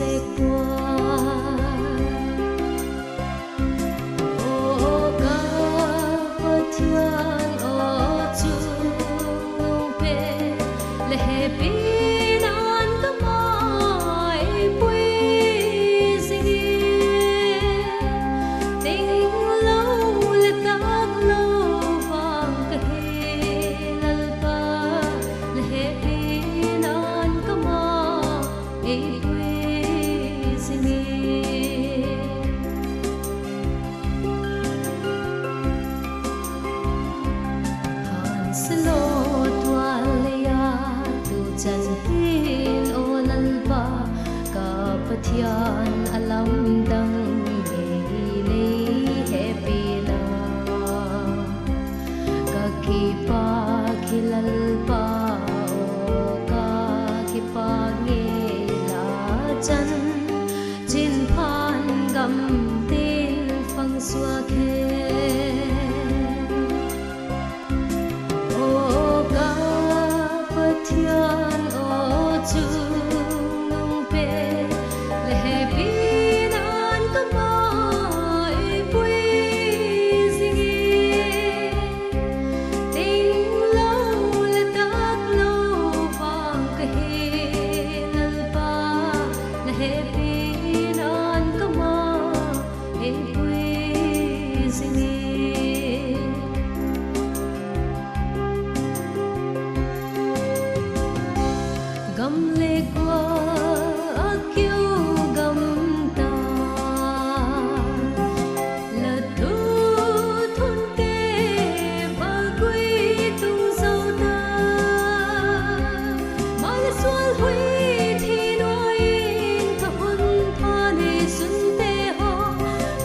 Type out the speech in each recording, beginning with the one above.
sẽ qua. Ô ca bất thiên ô chung pe lệ bin an ca mai bui zingi tình lâu lệ tác lâu vang ca he lalpa lệ bin an ca mai bui zingi. Selo tualya tu chan hin o lalba ka pathian alam dang le happy la ka ki pa khilal pa o ka ki pa nge la chan chin phan gam tin phang xua khe. Thiên ô chung pe lệ bin an ca mai bui zingi tình lâu lệ tác lâu vang ca he lalpa lệ bin an ca mai bui zingi. Gam lê qua kêu gam ta là tu thôn kê ba quy tung dâu ta mà là xuân huy thì nói cả hôn tha nề xuân tê ho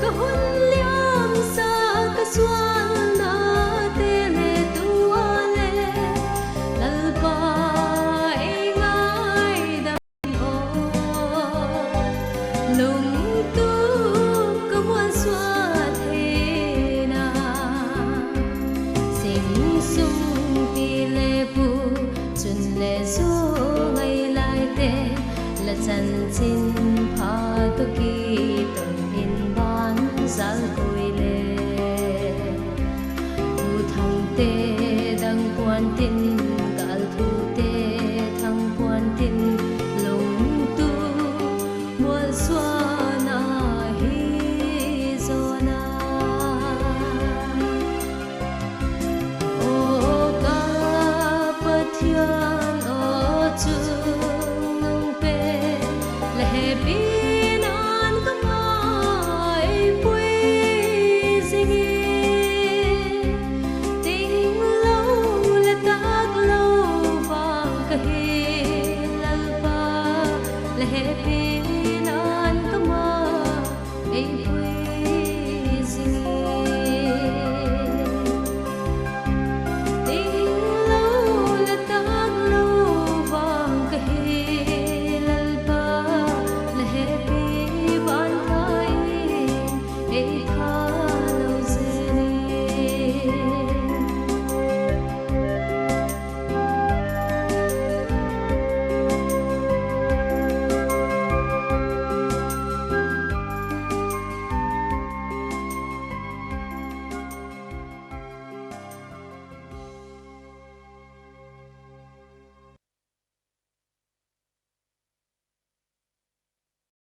cả hôn liam sa cả xuân na tê lê tu a lê lalpa lung tu có muôn xóa thế na sing sung pi lệ bu chun lệ du ngày lại te là chân chín pha tu ki tuần bin ban zal koi lệ tu thang te dang quan tin gal thu te thang quan tin lung tu muôn xóa chung pe lệ bin an ca mai bui zingi tình lâu lệ tác lâu vang ca he lalpa lệ bin